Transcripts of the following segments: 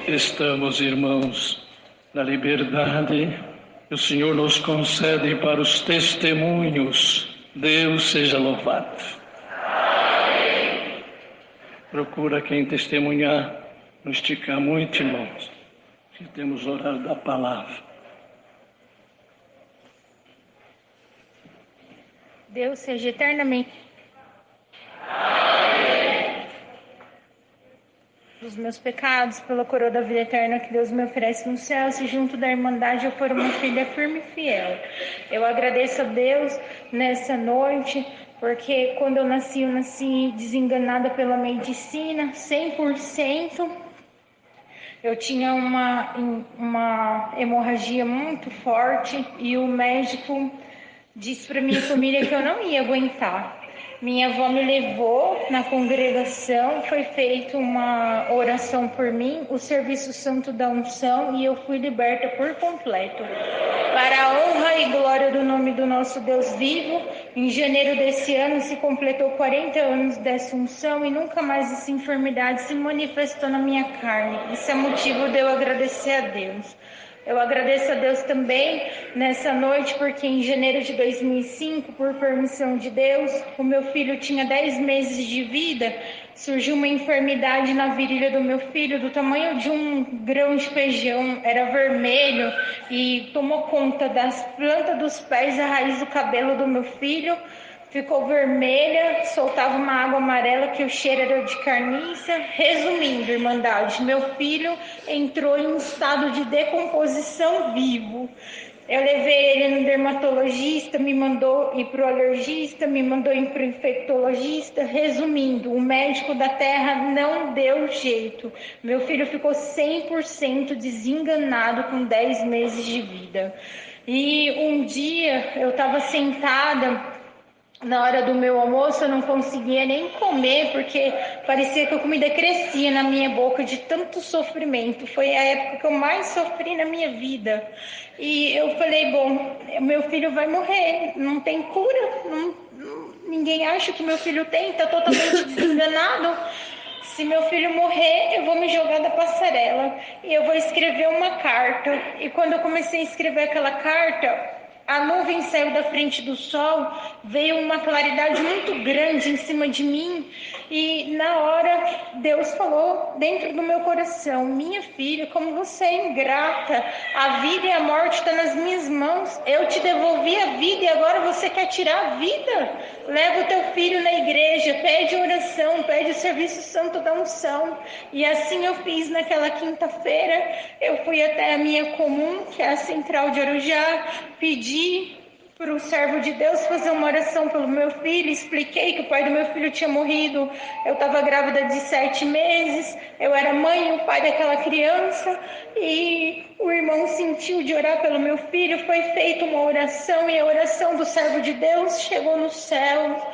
Estamos, irmãos, na liberdade que o Senhor nos concede para os testemunhos. Deus seja louvado. Amém. Procura quem testemunhar, não esticar muito, irmãos, que temos horário da palavra. Deus seja eternamente dos meus pecados, pela coroa da vida eterna que Deus me oferece no céu, se junto da Irmandade eu for uma filha firme e fiel. Eu agradeço a Deus nessa noite, porque quando eu nasci desenganada pela medicina, 100%. Eu tinha uma hemorragia muito forte e o médico disse para minha família que eu não ia aguentar. Minha avó me levou na congregação, foi feita uma oração por mim, o serviço santo da unção, e eu fui liberta por completo. Para a honra e glória do nome do nosso Deus vivo, em janeiro desse ano se completou 40 anos dessa unção e nunca mais essa enfermidade se manifestou na minha carne. Isso é motivo de eu agradecer a Deus. Eu agradeço a Deus também nessa noite, porque em janeiro de 2005, por permissão de Deus, o meu filho tinha 10 meses de vida, surgiu uma enfermidade na virilha do meu filho, do tamanho de um grão de feijão, era vermelho e tomou conta das plantas dos pés, a raiz do cabelo do meu filho. Ficou vermelha, soltava uma água amarela que o cheiro era de carniça. Resumindo, Irmandade, meu filho entrou em um estado de decomposição vivo. Eu levei ele no dermatologista, me mandou ir para o alergista, me mandou ir para o infectologista. Resumindo, o médico da terra não deu jeito. Meu filho ficou 100% desenganado com 10 meses de vida. E um dia eu estava sentada na hora do meu almoço, eu não conseguia nem comer, porque parecia que a comida crescia na minha boca de tanto sofrimento. Foi a época que eu mais sofri na minha vida. E eu falei, bom, meu filho vai morrer, não tem cura, ninguém acha que meu filho tem, está totalmente desenganado. Se meu filho morrer, eu vou me jogar da passarela e eu vou escrever uma carta. E quando eu comecei a escrever aquela carta, a nuvem saiu da frente do sol, veio uma claridade muito grande em cima de mim e na hora Deus falou dentro do meu coração: minha filha, como você é ingrata, a vida e a morte estão nas minhas mãos, eu te devolvi a vida e agora você quer tirar a vida? Leva o teu filho na igreja, pede oração, pede o serviço santo da unção. E assim eu fiz naquela quinta-feira. Eu fui até a minha comum, que é a central de Arujá, pedi para o servo de Deus fazer uma oração pelo meu filho, expliquei que o pai do meu filho tinha morrido, eu estava grávida de 7 meses, eu era mãe e o pai daquela criança, e o irmão sentiu de orar pelo meu filho, foi feita uma oração, e a oração do servo de Deus chegou no céu.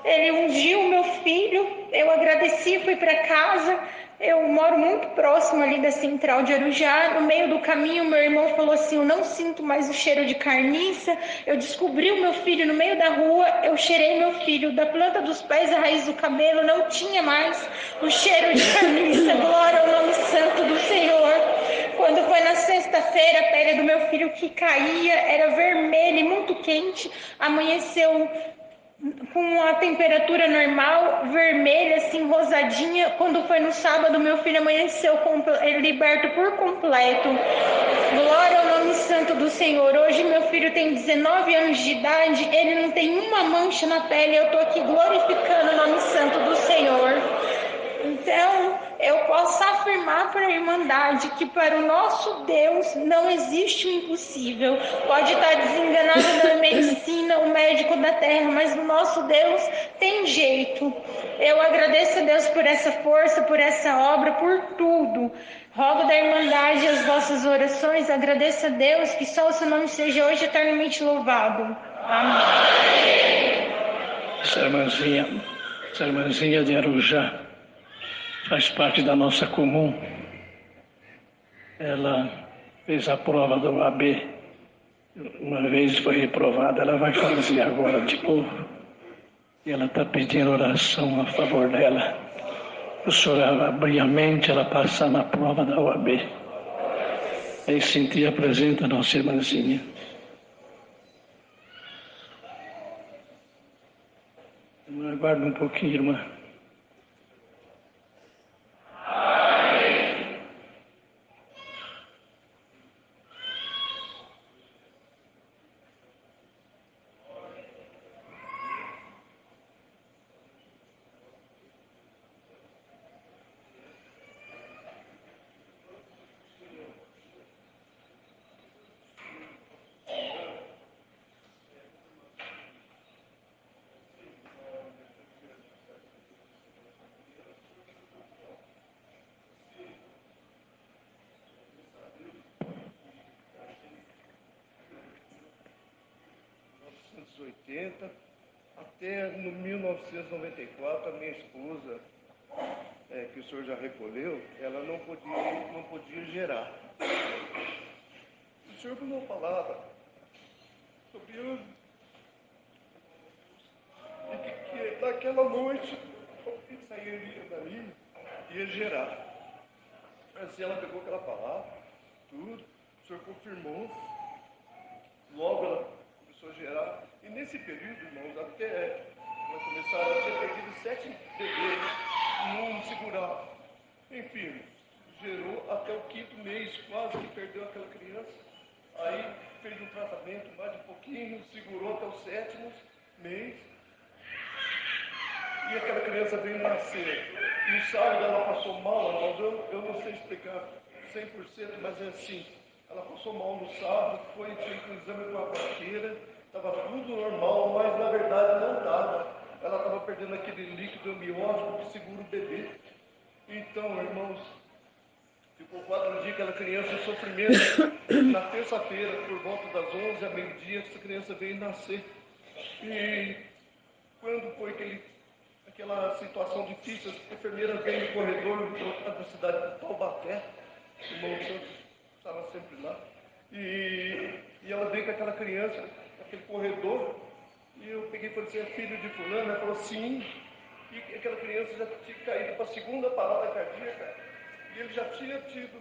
Ele ungiu o meu filho, eu agradeci, fui para casa. Eu moro muito próximo ali da central de Arujá. No meio do caminho, meu irmão falou assim: eu não sinto mais o cheiro de carniça. Eu descobri o meu filho no meio da rua, eu cheirei meu filho da planta dos pés à raiz do cabelo, não tinha mais o cheiro de carniça. Glória ao nome santo do Senhor. Quando foi na sexta-feira, a pele do meu filho que caía era vermelha e muito quente, amanheceu com a temperatura normal, vermelha, assim, rosadinha. Quando foi no sábado, meu filho amanheceu liberto por completo. Glória ao nome santo do Senhor. Hoje meu filho tem 19 anos de idade, ele não tem uma mancha na pele. Eu estou aqui glorificando o nome santo do Senhor. Então, eu posso afirmar para a Irmandade que para o nosso Deus não existe o impossível. Pode estar desenganado na medicina, o médico da terra, mas o nosso Deus tem jeito. Eu agradeço a Deus por essa força, por essa obra, por tudo. Rogo da Irmandade as vossas orações. Agradeço a Deus, que só o seu nome seja hoje eternamente louvado. Amém. Essa irmãzinha de Arujá faz parte da nossa comum. Ela fez a prova do AB. Uma vez foi reprovada, ela vai fazer agora de novo. E ela está pedindo oração a favor dela. o senhor abrir a mente, ela passar na prova da OAB. Aí sentir a presença da nossa irmãzinha. Aguarda um pouquinho, irmã. Até no 1994, a minha esposa, que o senhor já recolheu, ela não podia gerar. O senhor falou uma palavra sobre anjos, e que naquela noite, ele sairia dali e ia gerar. Assim, ela pegou aquela palavra, tudo, o senhor confirmou, logo ela começou a gerar. E nesse período, irmãos, até ela começar, ela tinha perdido 7 bebês, não segurava. Enfim, gerou até o 5º mês, quase que perdeu aquela criança. Aí fez um tratamento mais um pouquinho, segurou até o 7º mês. E aquela criança veio nascer. E o sábado ela passou mal, irmãos, eu não sei explicar 100%, mas é assim. Ela passou mal no sábado, fez um exame com a parteira, estava tudo normal, mas na verdade não estava. Ela estava perdendo aquele líquido amniótico que segura o bebê. Então, irmãos, ficou 4 dias aquela criança em sofrimento. Na terça-feira, por volta das 11 a meio-dia, essa criança veio nascer. E quando foi aquela situação difícil, a enfermeira veio no corredor da cidade de Taubaté, o irmão Santos estava sempre lá, e ela veio com aquela criança, naquele corredor, e eu peguei e falei, você é filho de fulano? Ela falou, sim, e aquela criança já tinha caído para a segunda parada cardíaca, e ele já tinha tido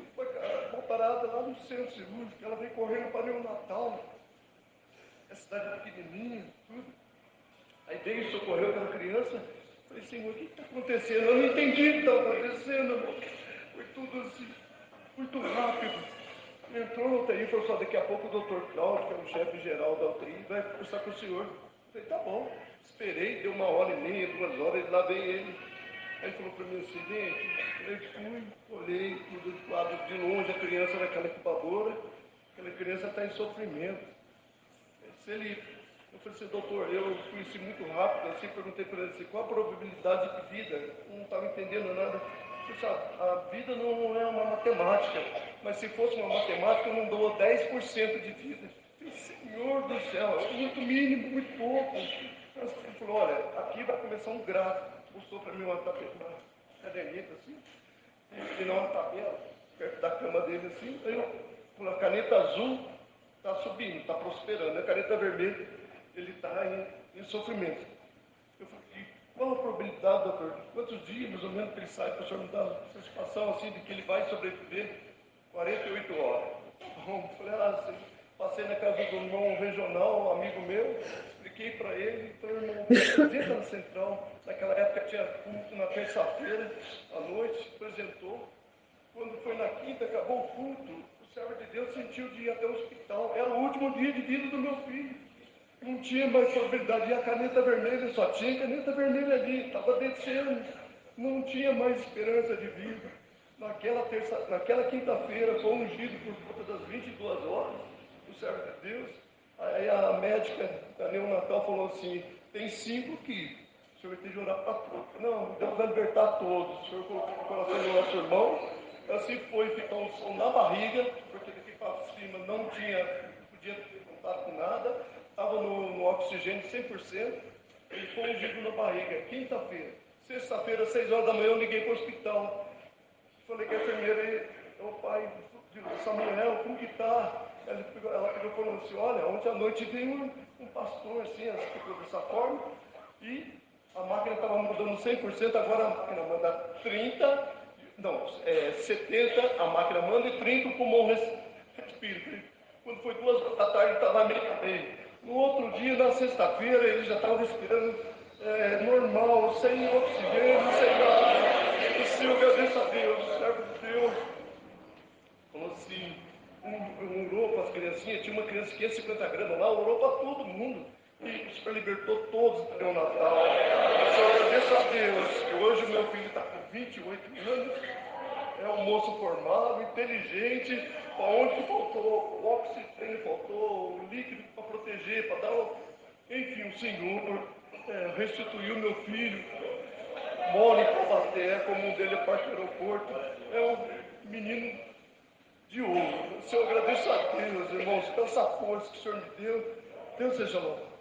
uma parada lá no centro cirúrgico. Ela veio correndo para o neonatal, a cidade pequenininha, tudo. Aí veio e socorreu aquela criança. Falei, Senhor, o que está acontecendo? Eu não entendi o que estava acontecendo, amor. Foi tudo assim, muito rápido. Entrou na UTI e falou só, daqui a pouco o doutor Cláudio, que é o chefe geral da UTI, vai conversar com o senhor. Falei, tá bom. Esperei, deu 1h30, 2 horas, lá veio ele. Aí ele falou para mim assim, gente, eu olhei tudo de quadro de longe, a criança naquela incubadora, aquela criança está em sofrimento. Se ele, eu falei assim, doutor, eu conheci muito rápido, assim, perguntei para ele assim, qual a probabilidade de vida? Eu não estava entendendo nada. Você sabe, a vida não é uma matemática, mas se fosse uma matemática, eu não dou 10% de vida. Eu falei, Senhor do céu, é muito mínimo, muito pouco. Ele falou, olha, aqui vai começar um gráfico. Mostrou para mim uma caderneta assim, e não uma tabela, perto da cama dele assim. Aí eu, com a caneta azul, está subindo, está prosperando. A caneta vermelha, ele está em sofrimento. Eu falei, qual a probabilidade, doutor? Quantos dias, mais ou menos, que ele sai para o senhor me dar satisfação assim, de que ele vai sobreviver? 48 horas. Bom, falei, passei na casa do irmão regional, amigo meu, expliquei para ele, então, irmão, apresenta na central. Naquela época tinha culto na terça-feira, à noite, apresentou. Quando foi na quinta, acabou o culto, o servo de Deus sentiu de ir até o hospital. Era o último dia de vida do meu filho. Não tinha mais probabilidade. E a caneta vermelha, só tinha caneta vermelha ali, estava descendo. Não tinha mais esperança de vida. Naquela quinta-feira, foi ungido por volta das 22 horas, o servo de Deus. Aí a médica da neonatal falou assim, tem 5 aqui. O senhor vai ter de orar para todos. Não, Deus vai libertar todos. O senhor colocou no coração do nosso irmão. Assim foi ficar um som na barriga, porque daqui para cima não podia ter contato com nada. Estava no oxigênio 100%. Ele foi ungido na barriga, quinta-feira. Sexta-feira, 6 horas da manhã, eu liguei para o hospital. Falei que a enfermeira, o pai de Samuel, como que está? Ela pegou e falou assim, olha, ontem à noite veio um pastor assim, ficou dessa forma, e A máquina estava mudando 100%, agora a máquina manda 30, não, 70, a máquina manda e 30, o pulmão respira. Quando foi 2 da tarde, estava meio bem. No outro dia, na sexta-feira, ele já estava respirando normal, sem oxigênio, sem nada. Assim, eu agradeço a Deus, o servo de Deus. Falou assim, orou para as criancinhas, tinha uma criança de 550 gramas lá, orou para todo mundo. E o Senhor libertou todos do neonatal. Eu só agradeço a Deus que hoje o meu filho está com 28 anos, é um moço formado, inteligente, para onde que faltou o oxigênio, faltou o líquido para proteger, para dar o... Enfim, o Senhor restituiu meu filho, mora em Taubaté, como um dele é parte do aeroporto, é um menino de ouro. O Senhor, agradeço a Deus, irmãos, pela essa força que o Senhor me deu. Deus seja louvado.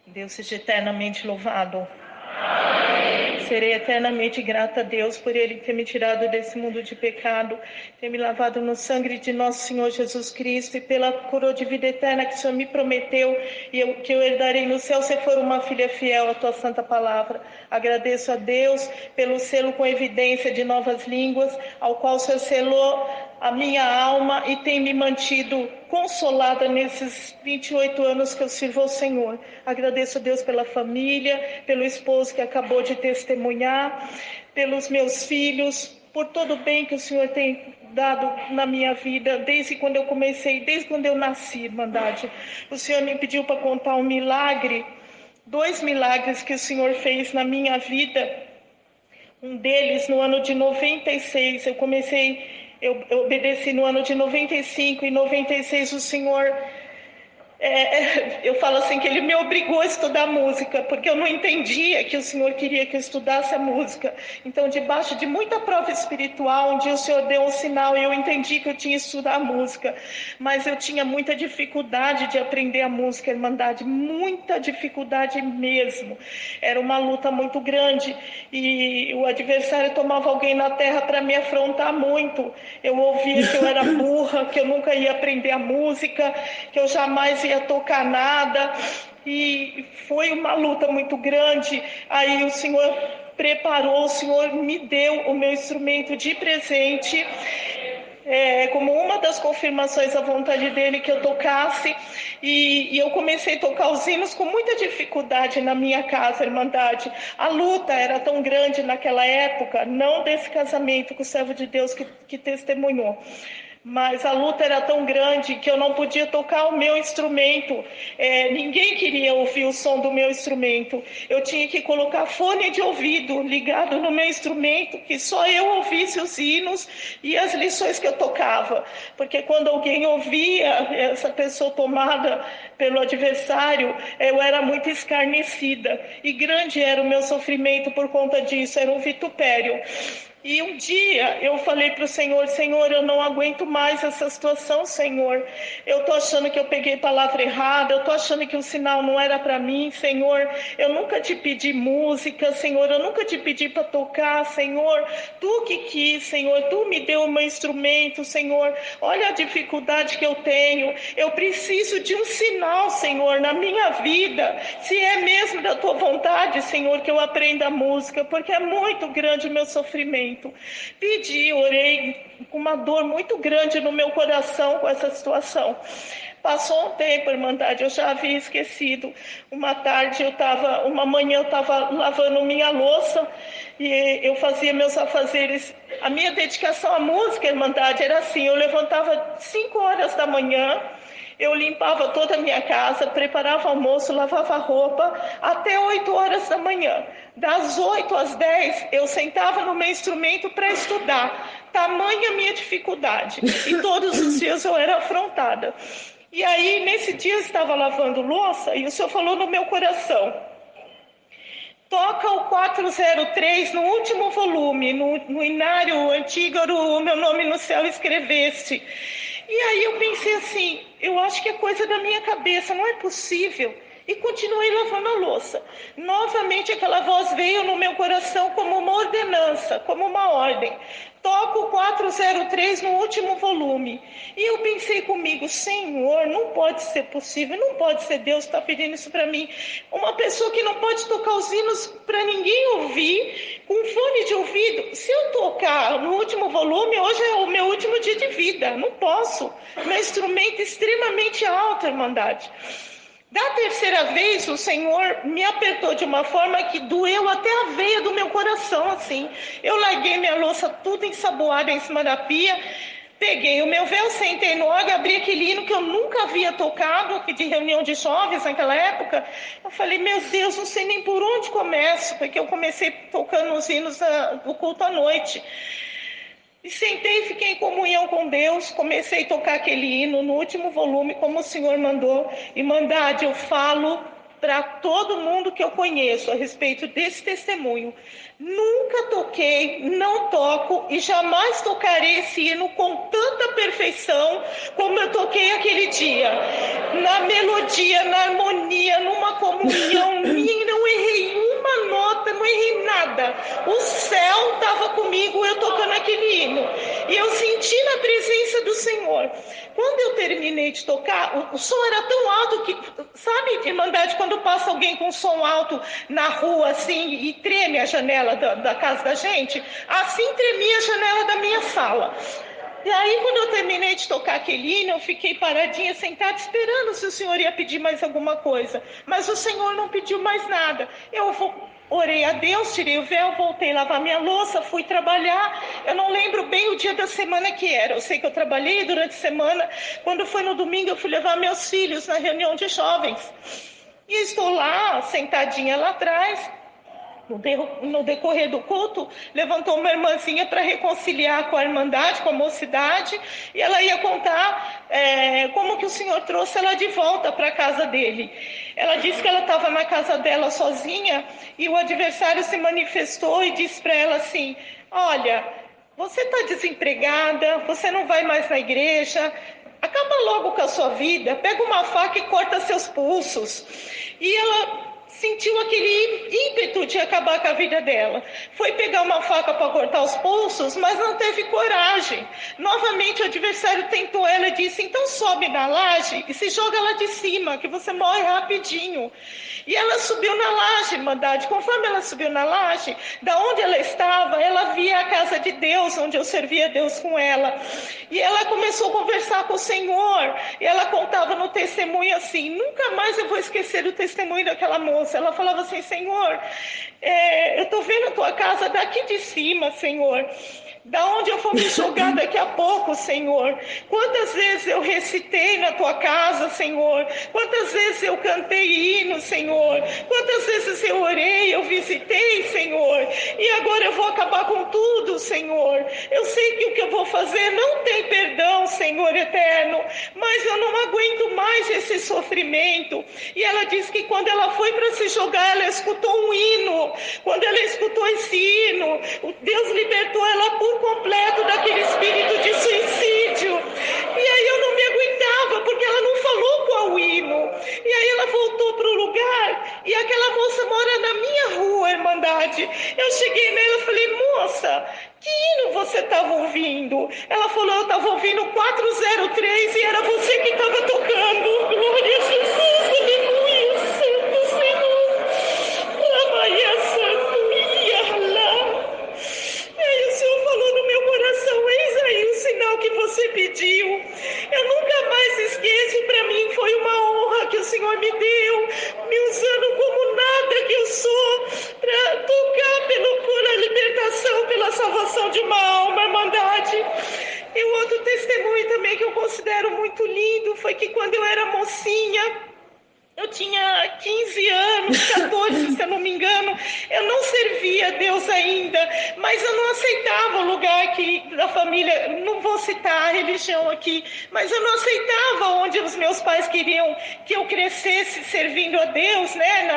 Deus seja eternamente louvado. Serei eternamente grata a Deus por Ele ter me tirado desse mundo de pecado, ter me lavado no sangue de nosso Senhor Jesus Cristo e pela coroa de vida eterna que o Senhor me prometeu e que eu herdarei no céu se for uma filha fiel à Tua santa palavra. Agradeço a Deus pelo selo com evidência de novas línguas, ao qual o Senhor selou a minha alma e tem me mantido consolada nesses 28 anos que eu sirvo ao Senhor. Agradeço a Deus pela família, pelo esposo que acabou de testemunhar, pelos meus filhos, por todo o bem que o Senhor tem dado na minha vida, desde quando eu comecei, desde quando eu nasci, Irmandade. O Senhor me pediu para contar um milagre, 2 milagres que o Senhor fez na minha vida. Um deles no ano de 96, eu obedeci no ano de 95, e 96 o Senhor, eu falo assim que Ele me obrigou a estudar música, porque eu não entendia que o Senhor queria que eu estudasse a música. Então, debaixo de muita prova espiritual, um dia o Senhor deu um sinal e eu entendi que eu tinha que estudar música, mas eu tinha muita dificuldade de aprender a música, Irmandade, muita dificuldade mesmo. Era uma luta muito grande e o adversário tomava alguém na terra para me afrontar muito. Eu ouvia que eu era burra, que eu nunca ia aprender a música, que eu jamais ia tocar nada, e foi uma luta muito grande. Aí o Senhor preparou, o Senhor me deu o meu instrumento de presente, como uma das confirmações da vontade dele que eu tocasse, e eu comecei a tocar os hinos com muita dificuldade na minha casa, Irmandade. A luta era tão grande naquela época, não desse casamento com o servo de Deus que testemunhou, mas a luta era tão grande que eu não podia tocar o meu instrumento. Ninguém queria ouvir o som do meu instrumento. Eu tinha que colocar fone de ouvido ligado no meu instrumento, que só eu ouvisse os hinos e as lições que eu tocava. Porque quando alguém ouvia essa pessoa tomada pelo adversário, eu era muito escarnecida. E grande era o meu sofrimento por conta disso, era um vitupério. E um dia eu falei para o Senhor: Senhor, eu não aguento mais essa situação, Senhor. Eu estou achando que eu peguei palavra errada, eu estou achando que o sinal não era para mim, Senhor. Eu nunca te pedi música, Senhor, eu nunca te pedi para tocar, Senhor. Tu que quis, Senhor, tu me deu o meu instrumento, Senhor. Olha a dificuldade que eu tenho. Eu preciso de um sinal, Senhor, na minha vida. Se é mesmo da tua vontade, Senhor, que eu aprenda a música, porque é muito grande o meu sofrimento. Pedi, orei com uma dor muito grande no meu coração com essa situação. Passou um tempo, Irmandade, eu já havia esquecido. Uma manhã eu estava lavando minha louça e eu fazia meus afazeres. A minha dedicação à música, Irmandade, era assim: eu levantava 5 horas da manhã, eu limpava toda a minha casa, preparava almoço, lavava roupa, até 8 horas da manhã. Das 8 às 10, eu sentava no meu instrumento para estudar. Tamanha a minha dificuldade. E todos os dias eu era afrontada. E aí, nesse dia, eu estava lavando louça e o Senhor falou no meu coração: toca o 403 no último volume, no inário antigo, o meu nome no céu escreveste. E aí eu pensei assim: eu acho que é coisa da minha cabeça, não é possível e continuei lavando a louça. Novamente aquela voz veio no meu coração como uma ordenança, como uma ordem. Toca o 403 no último volume. E eu pensei comigo, Senhor, não pode ser possível, não pode ser Deus que está pedindo isso para mim. Uma pessoa que não pode tocar os hinos para ninguém ouvir, com fone de ouvido. Se eu tocar no último volume, hoje é o meu último dia de vida. Não posso. Meu instrumento é extremamente alto, Irmandade. Da terceira vez, o Senhor me apertou de uma forma que doeu até a veia do meu coração, assim. Eu larguei minha louça tudo ensaboada em cima da pia, peguei o meu véu, sentei no órgão, abri aquele hino que eu nunca havia tocado, aqui de reunião de jovens naquela época. Eu falei, meu Deus, não sei nem por onde começo, porque eu comecei tocando os hinos do culto à noite. E sentei e fiquei em comunhão com Deus, comecei a tocar aquele hino no último volume, como o Senhor mandou. Irmandade, eu falo para todo mundo que eu conheço a respeito desse testemunho. Nunca toquei, não toco e jamais tocarei esse hino com tanta perfeição como eu toquei aquele dia. Na melodia, na harmonia, numa comunhão minha, não errei uma nota, não errei nada. O céu estava comigo, eu tocando aquele hino. E eu senti na presença do Senhor. Quando eu terminei de tocar, o som era tão alto que, sabe, Irmandade, quando passa alguém com som alto na rua, assim, e treme a janela da casa da gente, assim tremia a janela da minha sala. E aí, quando eu terminei de tocar aquele hino, eu fiquei paradinha, sentada, esperando se o Senhor ia pedir mais alguma coisa. Mas o Senhor não pediu mais nada. Orei a Deus, tirei o véu, voltei a lavar minha louça, fui trabalhar. Eu não lembro bem o dia da semana que era. Eu sei que eu trabalhei durante a semana. Quando foi no domingo, eu fui levar meus filhos na reunião de jovens. E estou lá, sentadinha lá atrás. No decorrer do culto, levantou uma irmãzinha para reconciliar com a Irmandade, com a mocidade, e ela ia contar como que o Senhor trouxe ela de volta para a casa dele. Ela disse que ela estava na casa dela sozinha, e o adversário se manifestou e disse para ela assim, olha, você está desempregada, você não vai mais na igreja, acaba logo com a sua vida, pega uma faca e corta seus pulsos. E ela sentiu aquele ímpeto de acabar com a vida dela. Foi pegar uma faca para cortar os pulsos, mas não teve coragem. Novamente o adversário tentou ela e disse, então sobe na laje e se joga lá de cima, que você morre rapidinho. E ela subiu na laje, Irmandade. Conforme ela subiu na laje, da onde ela estava, ela via a casa de Deus, onde eu servia a Deus com ela. E ela começou a conversar com o Senhor. E ela contava no testemunho assim, nunca mais eu vou esquecer o testemunho daquela moça. Ela falava assim, Senhor, eu estou vendo a tua casa daqui de cima, Senhor. Da onde eu vou me jogar daqui a pouco, Senhor. Quantas vezes eu recitei na tua casa, Senhor. Quantas vezes eu cantei hino, Senhor. Quantas vezes eu orei, eu visitei, Senhor. E agora eu vou acabar com tudo, Senhor. Eu sei que o que eu vou fazer não tem perdão, Senhor eterno. Mas eu não aguento mais esse sofrimento. E ela disse que quando ela foi para se jogar, ela escutou um hino. Quando ela escutou esse hino, Deus libertou ela por completo daquele espírito de suicídio. E aí eu não me aguentava, porque ela não falou qual o hino. E aí ela voltou para o lugar, e aquela moça mora na minha rua, Irmandade. Eu cheguei nela e falei, moça, que hino você estava ouvindo? Ela falou, eu estava ouvindo 403 e era você que estava tocando. Glória a Jesus, aleluia, santo Senhor. Lamaia santo, ia lá. E aí o Senhor falou no meu coração, eis aí o sinal que você pediu. Eu nunca mais esqueço, para mim foi uma honra que o Senhor me deu, me usando como nada que eu sou, para tocar pela libertação, pela salvação de uma alma, Irmandade. E um outro testemunho também que eu considero muito lindo foi que quando eu era mocinha, eu tinha 15 anos, 14, se eu não me engano, eu não servia a Deus ainda, mas eu não aceitava o lugar aqui da família, não vou citar a religião aqui, mas eu não aceitava onde os meus pais queriam que eu crescesse servindo a Deus, né,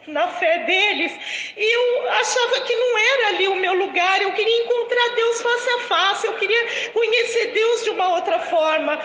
na fé deles, e eu achava que não era ali o meu lugar. Eu queria encontrar Deus face a face, eu queria conhecer Deus de uma outra forma.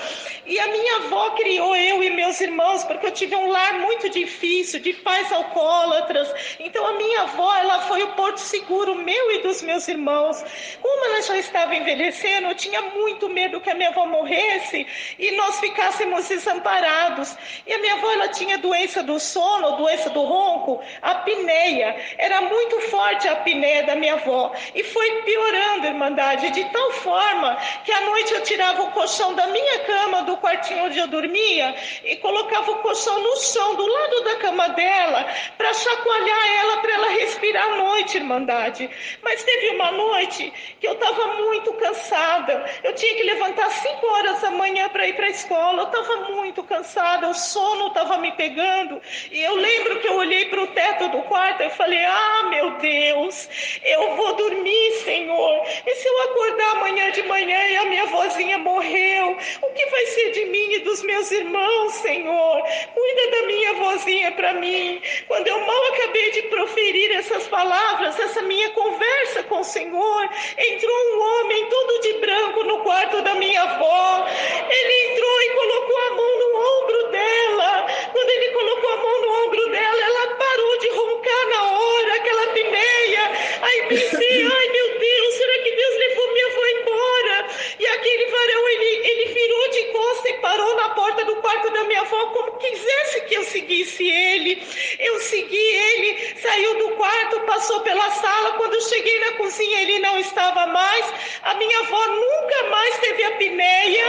E a minha avó criou eu e meus irmãos, porque eu tive um lar muito difícil, de pais alcoólatras. Então a minha avó, ela foi o porto seguro meu e dos meus irmãos. Como ela já estava envelhecendo, eu tinha muito medo que a minha avó morresse e nós ficássemos desamparados. E a minha avó, ela tinha doença do sono, doença do ronco, apneia. Era muito forte a apneia da minha avó. E foi piorando, Irmandade, de tal forma que à noite eu tirava o colchão da minha cama, do quartinho onde eu dormia, e colocava o colchão no chão, do lado da cama dela, para chacoalhar ela, para ela respirar à noite, Irmandade. Mas teve uma noite que eu estava muito cansada. Eu tinha que levantar 5 horas da manhã para ir para a escola. Eu estava muito cansada, o sono estava me pegando. E eu lembro que eu olhei para o teto do quarto e falei: ah, meu Deus, eu vou dormir, Senhor. E se eu acordar amanhã de manhã e a minha vozinha morreu, o que vai ser de mim e dos meus irmãos, Senhor? Cuida da minha vozinha para mim. Quando eu mal acabei de proferir essas palavras, essa minha conversa com o Senhor, entrou um homem todo de branco no quarto da minha avó. Ele entrou e colocou a mão no ombro dela. Quando ele colocou a mão no ombro dela, ela parou de roncar na hora, aquela apneia. Aí pensei: ai meu Deus, será que Deus levou minha avó embora? E aquele varão, ele virou de costa e parou na porta do quarto da minha avó, como quisesse que eu seguisse ele. Eu segui ele, saiu do quarto, passou pela sala. Quando eu cheguei na cozinha, ele não estava mais. A minha avó nunca mais teve apneia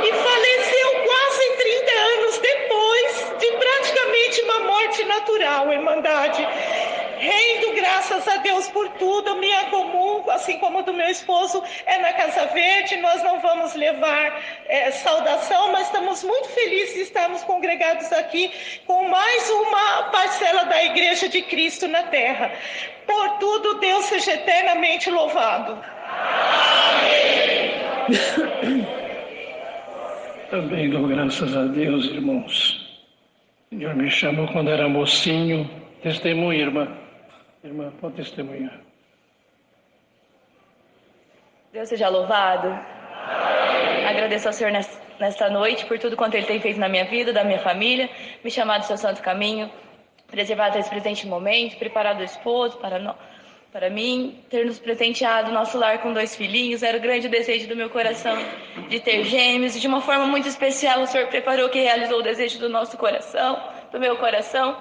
e faleceu quase 30 anos depois de praticamente uma morte natural, Irmandade. Rendo graças a Deus por tudo. Minha comum, assim como do meu esposo, é na Casa Verde. Nós não vamos levar saudação, mas estamos muito felizes de estarmos congregados aqui com mais uma parcela da Igreja de Cristo na Terra. Por tudo, Deus seja eternamente louvado. Também dou graças a Deus, irmãos. O Senhor me chamou quando era mocinho. Testemunha, irmã. Irmã, pode testemunhar. Deus seja louvado. Agradeço ao Senhor nesta noite por tudo quanto Ele tem feito na minha vida, da minha família, me chamado do seu santo caminho, preservado esse presente momento, preparado o esposo para mim, ter nos presenteado nosso lar com 2 filhinhos. Era o grande desejo do meu coração de ter gêmeos, e de uma forma muito especial o Senhor preparou que realizou o desejo do nosso coração, do meu coração.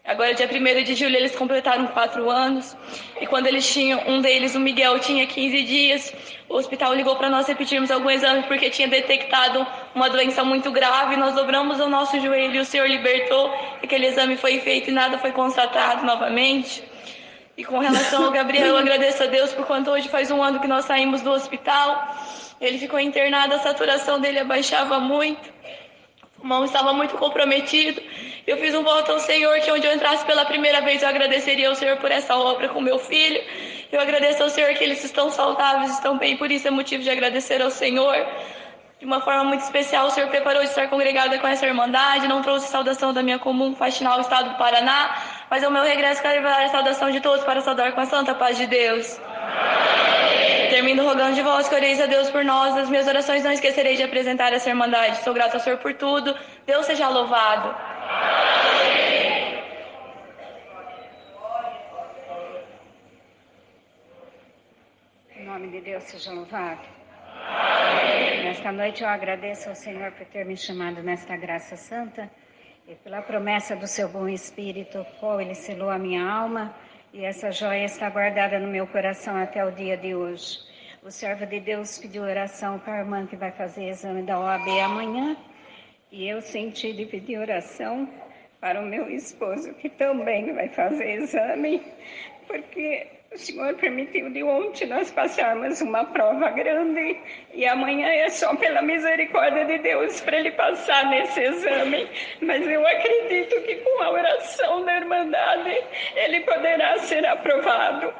Agora, dia 1º de julho, eles completaram 4 anos. E quando eles tinham, um deles, o Miguel, tinha 15 dias, o hospital ligou para nós repetirmos algum exame, porque tinha detectado uma doença muito grave. Nós dobramos o nosso joelho e o Senhor libertou. Aquele exame foi feito e nada foi constatado novamente. E com relação ao Gabriel, eu agradeço a Deus por quanto hoje faz 1 ano que nós saímos do hospital. Ele ficou internado, a saturação dele abaixava muito. O pulmão estava muito comprometido. Eu fiz um voto ao Senhor que onde eu entrasse pela primeira vez eu agradeceria ao Senhor por essa obra com meu filho. Eu agradeço ao Senhor que eles estão saudáveis, estão bem, por isso é motivo de agradecer ao Senhor. De uma forma muito especial, o Senhor preparou de estar congregada com essa irmandade. Não trouxe saudação da minha comum faxinal, estado do Paraná, mas ao meu regresso quero levar a saudação de todos para saudar com a santa paz de Deus. Termino rogando de vós que oreis a Deus por nós. Nas minhas orações não esquecerei de apresentar essa irmandade. Sou grato ao Senhor por tudo. Deus seja louvado. Em nome de Deus seja louvado. Nesta noite eu agradeço ao Senhor por ter me chamado nesta graça santa e pela promessa do seu bom Espírito, qual Ele selou a minha alma, e essa joia está guardada no meu coração até o dia de hoje. O servo de Deus pediu oração para a irmã que vai fazer exame da OAB amanhã, e eu senti de pedir oração para o meu esposo, que também vai fazer exame, porque o Senhor permitiu de ontem nós passarmos uma prova grande, e amanhã é só pela misericórdia de Deus para ele passar nesse exame. Mas eu acredito que com a oração da Irmandade ele poderá ser aprovado.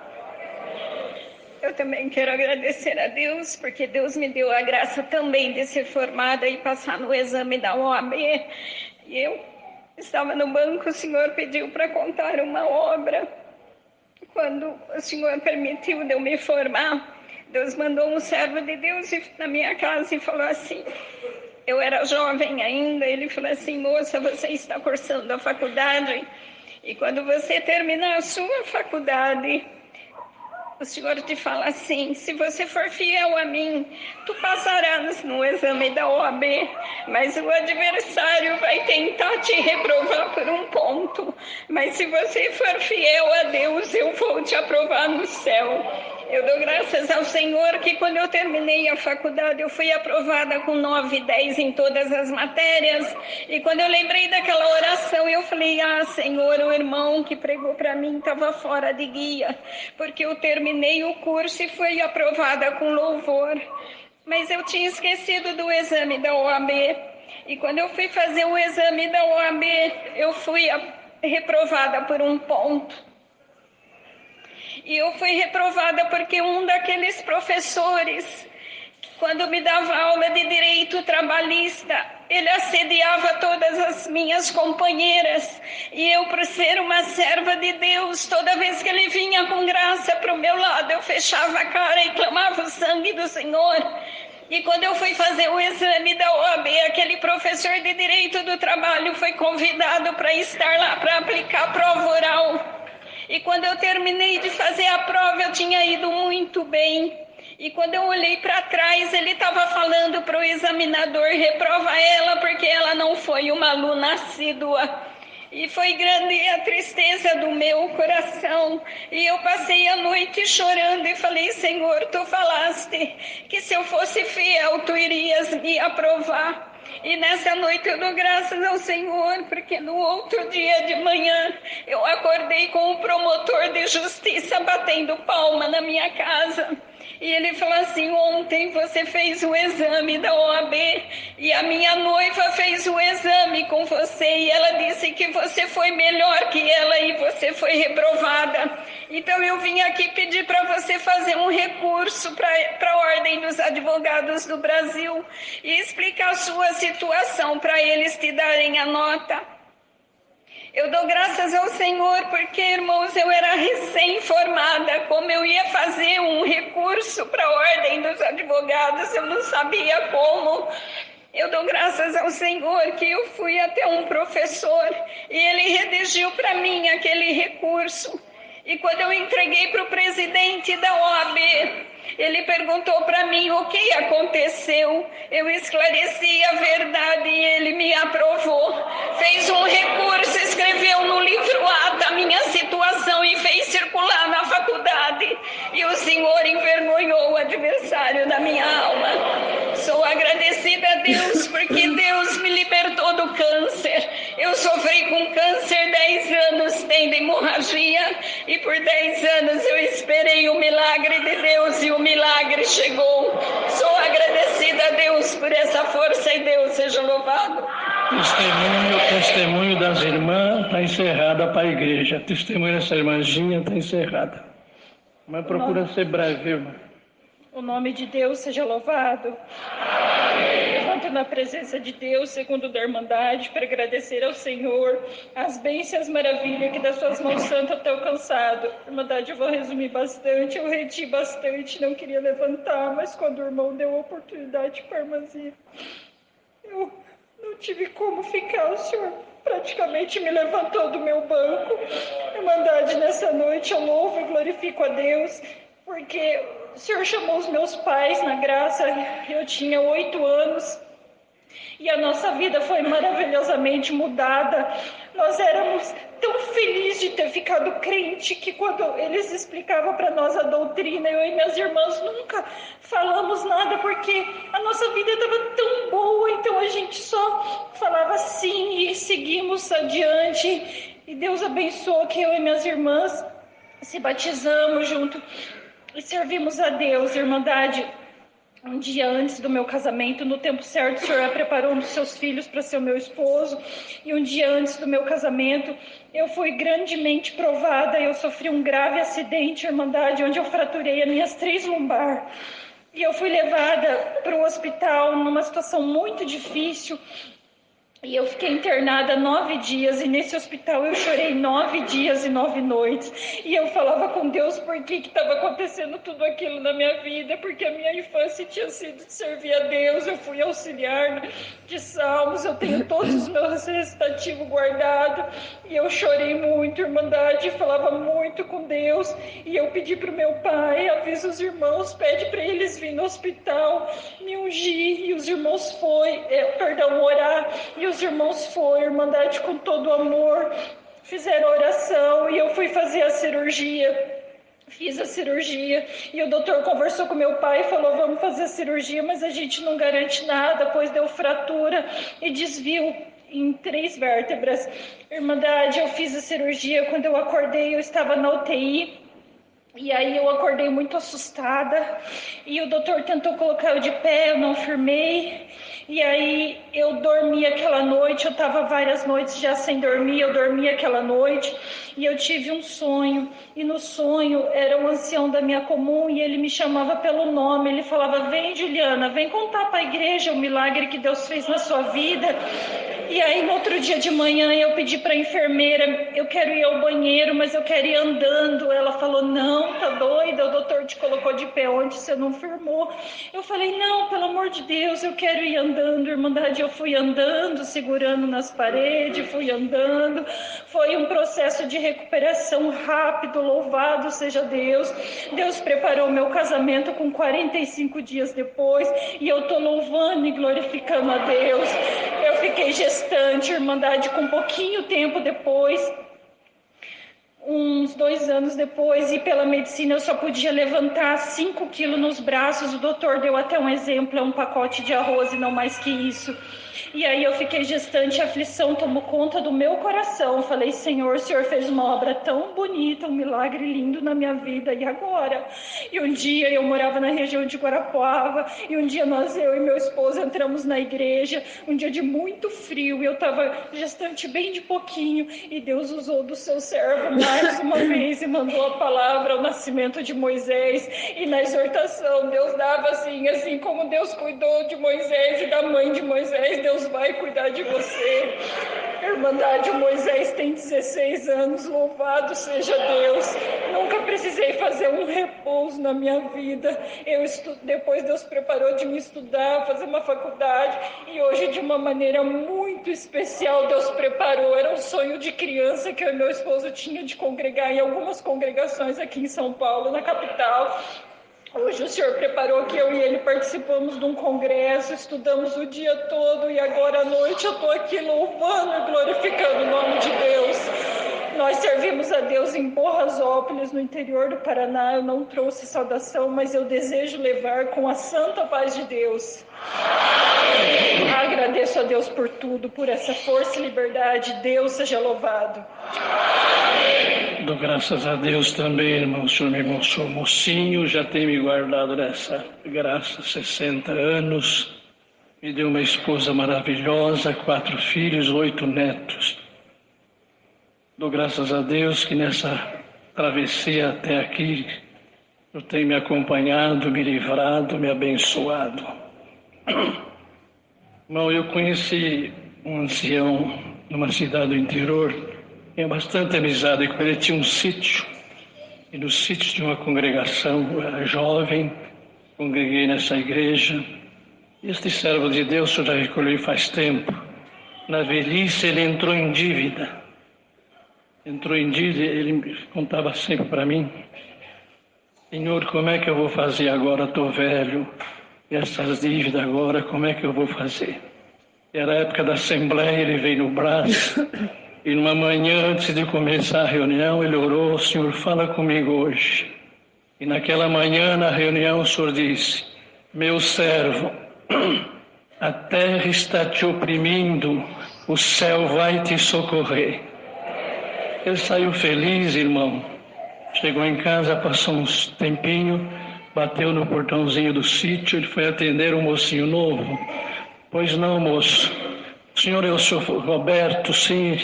Eu também quero agradecer a Deus, porque Deus me deu a graça também de ser formada e passar no exame da OAB. E eu estava no banco, o Senhor pediu para contar uma obra. Quando o Senhor permitiu de eu me formar, Deus mandou um servo de Deus na minha casa e falou assim, eu era jovem ainda, ele falou assim, moça, você está cursando a faculdade e quando você terminar a sua faculdade, o Senhor te fala assim, se você for fiel a mim, tu passarás no exame da OAB, mas o adversário vai tentar te reprovar por um ponto. Mas se você for fiel a Deus, eu vou te aprovar no céu. Eu dou graças ao Senhor que quando eu terminei a faculdade, eu fui aprovada com 9, 10 em todas as matérias. E quando eu lembrei daquela oração, eu falei, Senhor, o irmão que pregou para mim estava fora de guia, porque eu terminei o curso e fui aprovada com louvor. Mas eu tinha esquecido do exame da OAB. E quando eu fui fazer o exame da OAB, eu fui reprovada por um ponto. E eu fui reprovada porque um daqueles professores, quando me dava aula de direito trabalhista, ele assediava todas as minhas companheiras. E eu, por ser uma serva de Deus, toda vez que ele vinha com graça para o meu lado, eu fechava a cara e clamava o sangue do Senhor. E quando eu fui fazer o exame da OAB, aquele professor de direito do trabalho foi convidado para estar lá para aplicar a prova oral. E quando eu terminei de fazer a prova, eu tinha ido muito bem. E quando eu olhei para trás, ele estava falando para o examinador, reprova ela porque ela não foi uma aluna assídua. E foi grande a tristeza do meu coração. E eu passei a noite chorando e falei, Senhor, tu falaste que se eu fosse fiel, tu irias me aprovar. E nessa noite eu dou graças ao Senhor, porque no outro dia de manhã eu acordei com o promotor de justiça batendo palma na minha casa. E ele falou assim, ontem você fez o exame da OAB e a minha noiva fez o exame com você e ela disse que você foi melhor que ela e você foi reprovada. Então eu vim aqui pedir para você fazer um recurso para a Ordem dos Advogados do Brasil e explicar a sua situação para eles te darem a nota. Eu dou graças ao Senhor porque, irmãos, eu era recém-formada, como eu ia fazer um recurso para a Ordem dos Advogados, eu não sabia como. Eu dou graças ao Senhor que eu fui até um professor e ele redigiu para mim aquele recurso. E quando eu entreguei para o presidente da OAB, ele perguntou para mim o que aconteceu. Eu esclareci a verdade e ele me aprovou. Fez um recurso, escreveu no livro A da minha situação e fez circular na faculdade. E o Senhor envergonhou o adversário da minha alma. Sou agradecida a Deus porque Deus me libertou do câncer. Eu sofri com câncer 10 anos, tendo hemorragia. E por 10 anos eu esperei o milagre de Deus e o milagre chegou. Sou agradecida a Deus por essa força e Deus seja louvado. Testemunho das irmãs está encerrada para a igreja. Testemunho dessa irmãzinha está encerrada. Mas procura ser breve, irmã. O nome de Deus seja louvado. Levanto na presença de Deus, segundo da Irmandade, para agradecer ao Senhor as bênçãos e as maravilhas que das suas mãos santas eu tenho alcançado. Irmandade, eu vou resumir bastante, eu reti bastante, não queria levantar, mas quando o irmão deu a oportunidade para a irmãzinha, eu não tive como ficar, o Senhor praticamente me levantou do meu banco. Irmandade, nessa noite eu louvo e glorifico a Deus, porque o Senhor chamou os meus pais na graça, eu tinha 8 anos e a nossa vida foi maravilhosamente mudada. Nós éramos tão felizes de ter ficado crente que quando eles explicavam para nós a doutrina, eu e minhas irmãs nunca falamos nada porque a nossa vida estava tão boa, então a gente só falava sim e seguimos adiante. E Deus abençoou que eu e minhas irmãs se batizamos junto e servimos a Deus, Irmandade. Um dia antes do meu casamento, no tempo certo, o Senhor preparou um dos seus filhos para ser o meu esposo. E um dia antes do meu casamento, eu fui grandemente provada. Eu sofri um grave acidente, Irmandade, onde eu fraturei as minhas 3 lombar. E eu fui levada para o hospital numa situação muito difícil. E eu fiquei internada 9 dias, e nesse hospital eu chorei 9 dias e 9 noites. E eu falava com Deus por que estava acontecendo tudo aquilo na minha vida, porque a minha infância tinha sido de servir a Deus. Eu fui auxiliar de salmos, eu tenho todos os meus recitativos guardados. E eu chorei muito, Irmandade, falava muito com Deus. E eu pedi para o meu pai, avisa os irmãos, pede para eles virem no hospital, me ungir. E os irmãos orar. E os irmãos foram, Irmandade, com todo amor, fizeram oração e eu fui fazer a cirurgia. Fiz a cirurgia e o doutor conversou com meu pai e falou: vamos fazer a cirurgia, mas a gente não garante nada, pois deu fratura e desvio em 3 vértebras. Irmandade, eu fiz a cirurgia. Quando eu acordei, eu estava na UTI. E aí eu acordei muito assustada e o doutor tentou colocar eu de pé, eu não firmei. E aí eu dormi aquela noite, eu estava várias noites já sem dormir, eu dormi aquela noite e eu tive um sonho. E no sonho era um ancião da minha comum e ele me chamava pelo nome, ele falava: vem, Juliana, vem contar para a igreja o milagre que Deus fez na sua vida. E aí no outro dia de manhã eu pedi para a enfermeira: eu quero ir ao banheiro, mas eu quero ir andando. Ela falou: não, tá doida, o doutor te colocou de pé onde você não firmou. Eu falei: não, pelo amor de Deus, eu quero ir andando. Irmandade, eu fui andando, segurando nas paredes, fui andando. Foi um processo de recuperação rápido, louvado seja Deus. Deus preparou meu casamento com 45 dias depois e eu tô louvando e glorificando a Deus. Eu fiquei gestante, Irmandade, com pouquinho tempo depois, uns 2 anos depois, e pela medicina eu só podia levantar 5 quilos nos braços. O doutor deu até um exemplo: é um pacote de arroz e não mais que isso. E aí eu fiquei gestante, a aflição tomou conta do meu coração. Eu falei: Senhor, o Senhor fez uma obra tão bonita, um milagre lindo na minha vida, e agora? E um dia eu morava na região de Guarapuava, e um dia eu e meu esposo entramos na igreja, um dia de muito frio, e eu estava gestante bem de pouquinho, e Deus usou do seu servo mais uma vez e mandou a palavra ao nascimento de Moisés. E na exortação Deus dava assim como Deus cuidou de Moisés e da mãe de Moisés, Deus vai cuidar de você. Irmandade, o Moisés tem 16 anos, louvado seja Deus. Nunca precisei fazer um repouso na minha vida. Depois Deus preparou de me estudar, fazer uma faculdade, e hoje, de uma maneira muito especial, Deus preparou. Era um sonho de criança que eu e meu esposo tinha de congregar em algumas congregações aqui em São Paulo, na capital. Hoje o Senhor preparou que eu e ele participamos de um congresso, estudamos o dia todo, e agora à noite eu estou aqui louvando e glorificando o nome de Deus. Nós servimos a Deus em Borrasópolis, no interior do Paraná. Eu não trouxe saudação, mas eu desejo levar com a santa paz de Deus. Agradeço a Deus por tudo, por essa força e liberdade. Deus seja louvado. Dou graças a Deus também, irmão. O senhor me mostrou mocinho, já tem me guardado nessa graça 60 anos. Me deu uma esposa maravilhosa, 4 filhos, 8 netos. Dou graças a Deus que nessa travessia até aqui eu tenho me acompanhado, me livrado, me abençoado. Irmão, eu conheci um ancião numa cidade do interior. Tinha bastante amizade com ele. Ele tinha um sítio, e no sítio de uma congregação, eu era jovem, congreguei nessa igreja. Este servo de Deus, o senhor já recolheu faz tempo. Na velhice ele entrou em dívida. Ele contava sempre para mim: Senhor, como é que eu vou fazer agora? Estou velho, e essas dívidas agora, como é que eu vou fazer? Era a época da assembleia, ele veio no braço. E numa manhã, antes de começar a reunião, ele orou: Senhor, fala comigo hoje. E naquela manhã, na reunião, o Senhor disse: meu servo, a terra está te oprimindo, o céu vai te socorrer. Ele saiu feliz, irmão. Chegou em casa, passou uns tempinho, bateu no portãozinho do sítio. Ele foi atender um mocinho novo. Pois não, moço. Senhor, eu sou Roberto, sim.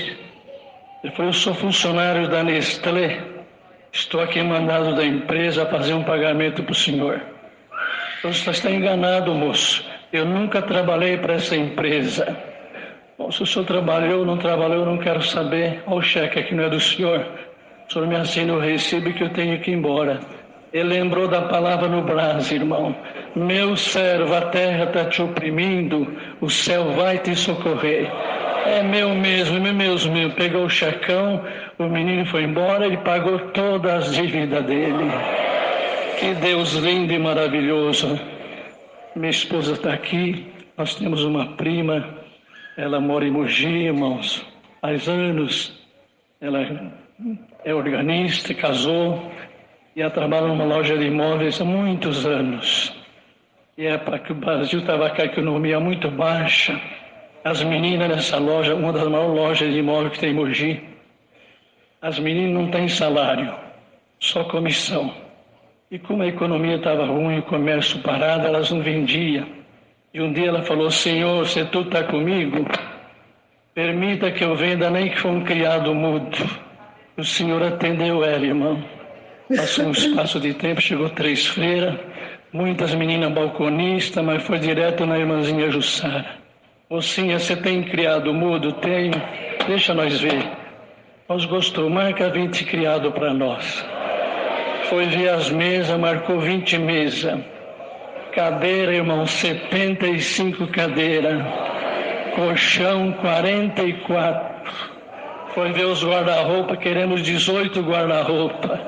Ele falou: eu sou funcionário da Nestlé. Estou aqui mandado da empresa a fazer um pagamento para o senhor. Você está enganado, moço. Eu nunca trabalhei para essa empresa. Bom, se o senhor trabalhou ou não trabalhou, eu não quero saber. Olha o cheque aqui, não é do senhor. O senhor me assina o recibo que eu tenho que ir embora. Ele lembrou da palavra no braço, irmão. Meu servo, a terra está te oprimindo, o céu vai te socorrer. É meu mesmo, é meu. Pegou o checão, o menino foi embora, ele pagou todas as dívidas dele. Que Deus lindo e maravilhoso. Minha esposa está aqui, nós temos uma prima, ela mora em Mogi, irmãos, faz anos. Ela é organista, casou e ela trabalha numa loja de imóveis há muitos anos. E é para que o Brasil estava com a economia muito baixa. As meninas nessa loja, uma das maiores lojas de imóveis que tem em Mogi, as meninas não têm salário, só comissão. E como a economia estava ruim, o comércio parado, elas não vendiam. E um dia ela falou: Senhor, se tu está comigo, permita que eu venda nem que for um criado mudo. O Senhor atendeu ela, irmão. Passou um espaço de tempo, chegou 3 freiras, muitas meninas balconistas, mas foi direto na irmãzinha Jussara. Mocinha, você tem criado mudo? Tenho. Deixa nós ver. Nós gostou, marca 20 criado para nós. Foi ver as mesas, marcou 20 mesas. Cadeira, irmão, 75 cadeiras. Colchão, 44. Foi ver os guarda-roupa, queremos 18 guarda-roupa.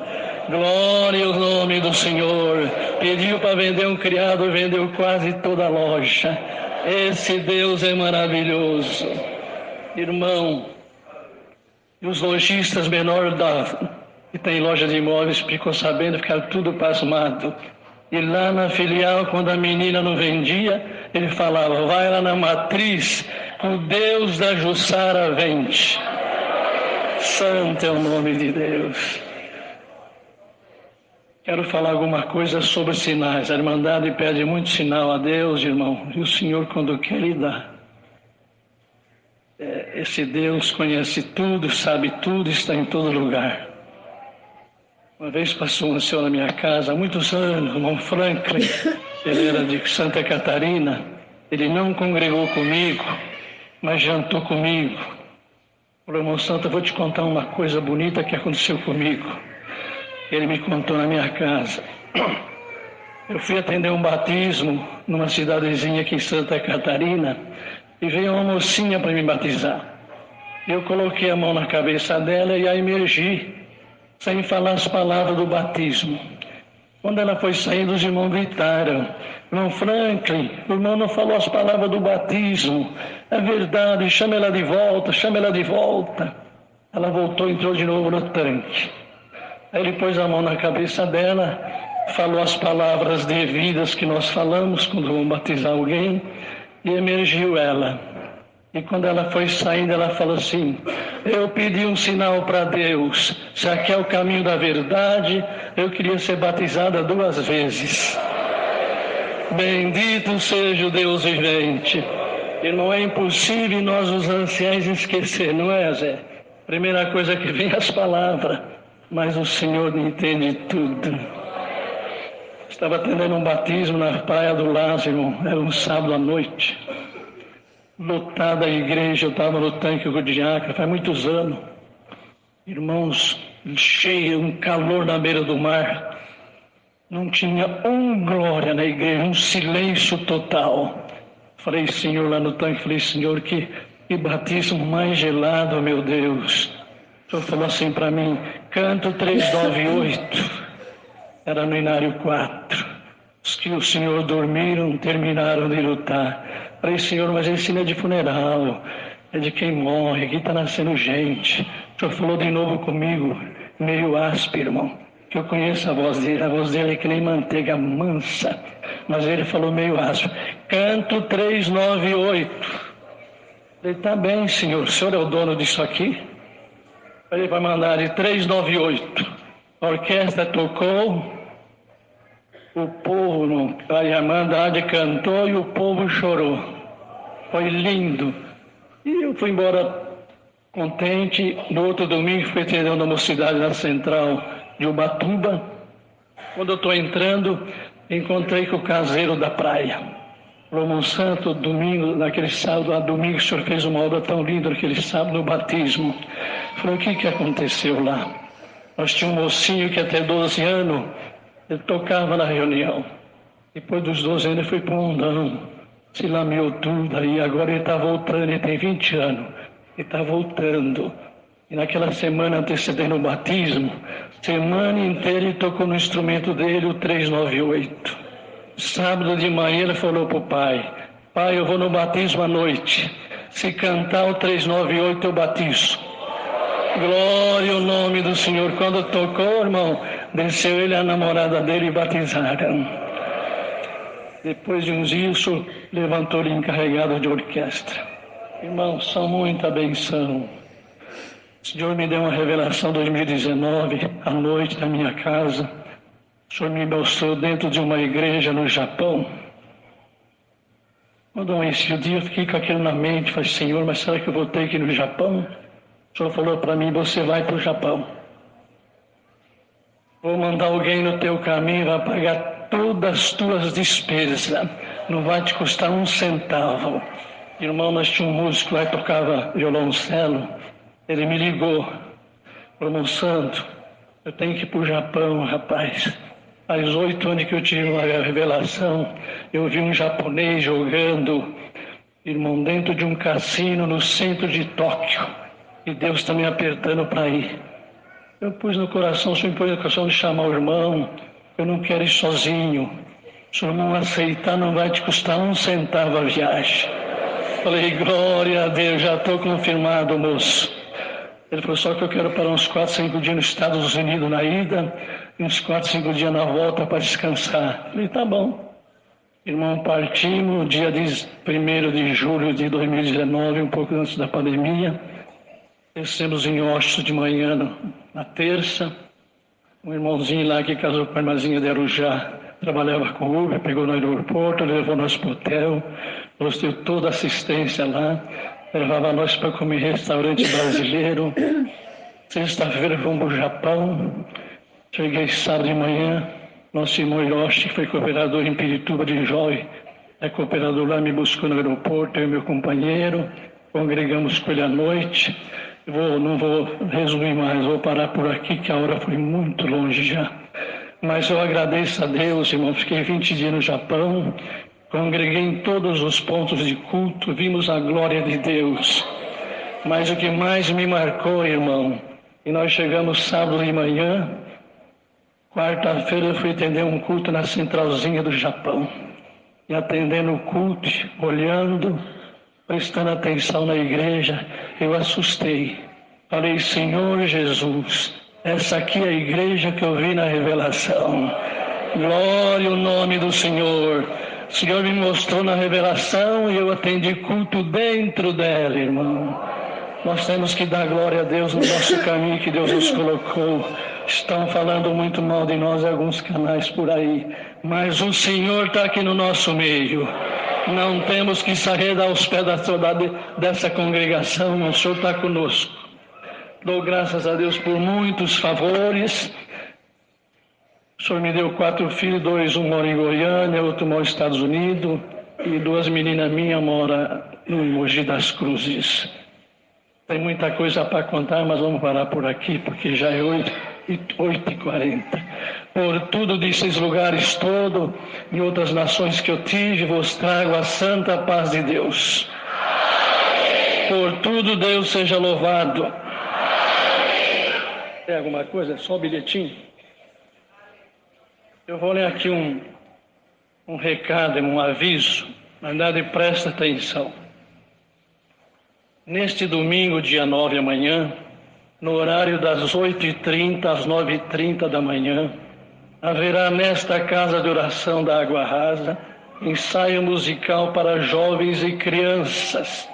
Glória ao nome do Senhor. Pediu para vender um criado, vendeu quase toda a loja. Esse Deus é maravilhoso. Irmão, e os lojistas menores que tem loja de imóveis ficou sabendo, ficaram tudo pasmado. E lá na filial, quando a menina não vendia, ele falava: vai lá na matriz, o Deus da Jussara vende. Santo é o nome de Deus. Quero falar alguma coisa sobre sinais. A Irmandade pede muito sinal a Deus, irmão, e o Senhor, quando quer, lhe dá. Esse Deus conhece tudo, sabe tudo, está em todo lugar. Uma vez passou um senhor na minha casa, há muitos anos, o irmão Franklin, ele era de Santa Catarina, ele não congregou comigo, mas jantou comigo. Falou: irmão Santo, eu vou te contar uma coisa bonita que aconteceu comigo. Ele me contou na minha casa. Eu fui atender um batismo numa cidadezinha aqui em Santa Catarina e veio uma mocinha para me batizar. Eu coloquei a mão na cabeça dela e a imergi, sem falar as palavras do batismo. Quando ela foi saindo, os irmãos gritaram: irmão Franklin, o irmão não falou as palavras do batismo. É verdade, chama ela de volta, chama ela de volta. Ela voltou e entrou de novo no tanque. Aí ele pôs a mão na cabeça dela, falou as palavras devidas que nós falamos quando vamos batizar alguém, e emergiu ela. E quando ela foi saindo, ela falou assim: eu pedi um sinal para Deus, se aqui é o caminho da verdade, eu queria ser batizada 2 vezes. Bendito seja o Deus vivente. E não é impossível nós, os anciãos, esquecer, não é, Zé? Primeira coisa que vem as palavras, mas o Senhor entende tudo. Estava atendendo um batismo na Praia do Lázaro, era um sábado à noite. Lotada a igreja, eu estava no tanque com o diácono, faz muitos anos. Irmãos, cheio, um calor na beira do mar. Não tinha glória na igreja, um silêncio total. Falei: Senhor, lá no tanque, falei: Senhor, que batismo mais gelado, meu Deus. O Senhor falou assim para mim: canto 398. Era no Inário 4. Os que o Senhor dormiram, terminaram de lutar. Falei: Senhor, mas esse não é de funeral, é de quem morre, aqui está nascendo gente. O Senhor falou de novo comigo, meio áspero, irmão, que eu conheço a voz dele é que nem manteiga mansa, mas ele falou meio áspero: canto 398. Falei: tá bem, Senhor, o Senhor é o dono disso aqui? Ele vai mandar de 398. A orquestra tocou, o povo, a Irmandade cantou e o povo chorou. Foi lindo. E eu fui embora contente. No outro domingo fui atender uma mocidade na central de Ubatuba. Quando eu estou entrando, encontrei com o caseiro da praia. Falou, Santo, domingo, naquele sábado, domingo, o senhor fez uma obra tão linda naquele sábado, no batismo. Falou, o que aconteceu lá? Nós tínhamos um mocinho que até 12 anos, ele tocava na reunião. Depois dos 12 anos ele foi para o mundão, se lameou tudo aí, agora ele está voltando, ele tem 20 anos, ele está voltando. E naquela semana antecedendo o batismo, semana inteira ele tocou no instrumento dele, o 398. Sábado de manhã ele falou para o pai, pai, eu vou no batismo à noite, se cantar o 398 eu batizo. Glória ao nome do Senhor. Quando tocou, irmão, desceu ele e a namorada dele e batizaram. Depois de uns dias, o senhor levantou ele encarregado de orquestra. Irmão, são muita benção. O Senhor me deu uma revelação em 2019, à noite, na minha casa. O Senhor me mostrou dentro de uma igreja no Japão. Quando amanheci o dia, eu fiquei com aquilo na mente. Falei, Senhor, mas será que eu vou ter que ir no Japão? O Senhor falou para mim, você vai para o Japão. Vou mandar alguém no teu caminho, vai pagar todas as tuas despesas. Não vai te custar um centavo. Irmão, nós tínhamos um músico lá que tocava violoncelo. Ele me ligou. Falou, meu santo, eu tenho que ir para o Japão, rapaz. Faz 8 anos que eu tive uma revelação. Eu vi um japonês jogando, irmão, dentro de um cassino no centro de Tóquio. E Deus está me apertando para ir. Eu pus no coração, o Senhor pôs no coração de chamar o irmão. Eu não quero ir sozinho. Se o irmão aceitar, não vai te custar um centavo a viagem. Falei, glória a Deus, já estou confirmado, moço. Ele falou, só que eu quero parar uns 4, 5 dias nos Estados Unidos na ida e uns 4, 5 dias na volta para descansar. Falei, tá bom. Irmão, partimos dia 1º de julho de 2019, um pouco antes da pandemia. Descemos em Ostos de manhã, na terça. Um irmãozinho lá que casou com a irmãzinha de Arujá, trabalhava com Uber, pegou no aeroporto, levou nós para o hotel, nos deu toda a assistência lá. Levava nós para comer em restaurante brasileiro. Sexta-feira fomos para o Japão. Cheguei sábado de manhã. Nosso irmão Hiroshi, que foi cooperador em Pirituba de Jói, é cooperador lá, me buscou no aeroporto, eu e meu companheiro. Congregamos com ele à noite. Não vou resumir mais, vou parar por aqui, que a hora foi muito longe já. Mas eu agradeço a Deus, irmão. Fiquei 20 dias no Japão. Congreguei em todos os pontos de culto, vimos a glória de Deus. Mas o que mais me marcou, irmão, e nós chegamos sábado de manhã, quarta-feira eu fui atender um culto na centralzinha do Japão. E atendendo o culto, olhando, prestando atenção na igreja, eu assustei. Falei, Senhor Jesus, essa aqui é a igreja que eu vi na revelação. Glória ao nome do Senhor. O Senhor me mostrou na revelação e eu atendi culto dentro dela, irmão. Nós temos que dar glória a Deus no nosso caminho que Deus nos colocou. Estão falando muito mal de nós em alguns canais por aí, mas o Senhor está aqui no nosso meio. Não temos que sair aos pés dessa congregação, o Senhor está conosco. Dou graças a Deus por muitos favores. O Senhor me deu 4 filhos, 2, um mora em Goiânia, outro mora nos Estados Unidos, e 2 meninas minhas moram no Mogi das Cruzes. Tem muita coisa para contar, mas vamos parar por aqui, porque já é 8h40. Por tudo desses lugares todos, e outras nações que eu tive, vos trago a santa paz de Deus. Por tudo Deus seja louvado. Tem alguma coisa? Só um bilhetinho? Eu vou ler aqui um recado, um aviso, mas nada, presta atenção. Neste domingo, dia 9 amanhã, no horário das 8h30 às 9h30 da manhã, haverá nesta casa de oração da Água Rasa ensaio musical para jovens e crianças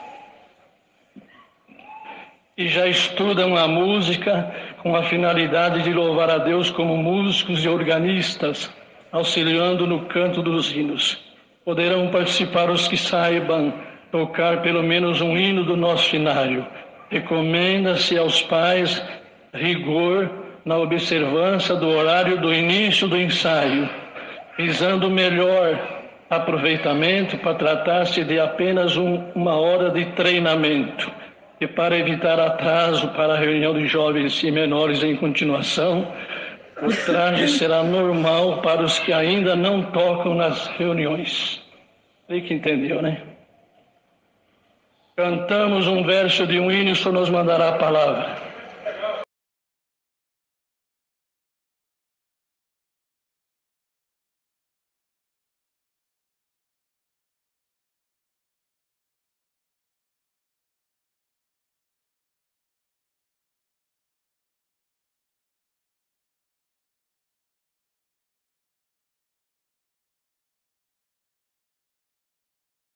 que já estudam a música com a finalidade de louvar a Deus como músicos e organistas, auxiliando no canto dos hinos. Poderão participar os que saibam tocar pelo menos um hino do nosso cenário. Recomenda-se aos pais rigor na observância do horário do início do ensaio, visando melhor aproveitamento para tratar-se de apenas uma hora de treinamento. E para evitar atraso para a reunião de jovens e menores em continuação, o traje será normal para os que ainda não tocam nas reuniões. Sei que entendeu, né? Cantamos um verso de um hino, só nos mandará a palavra.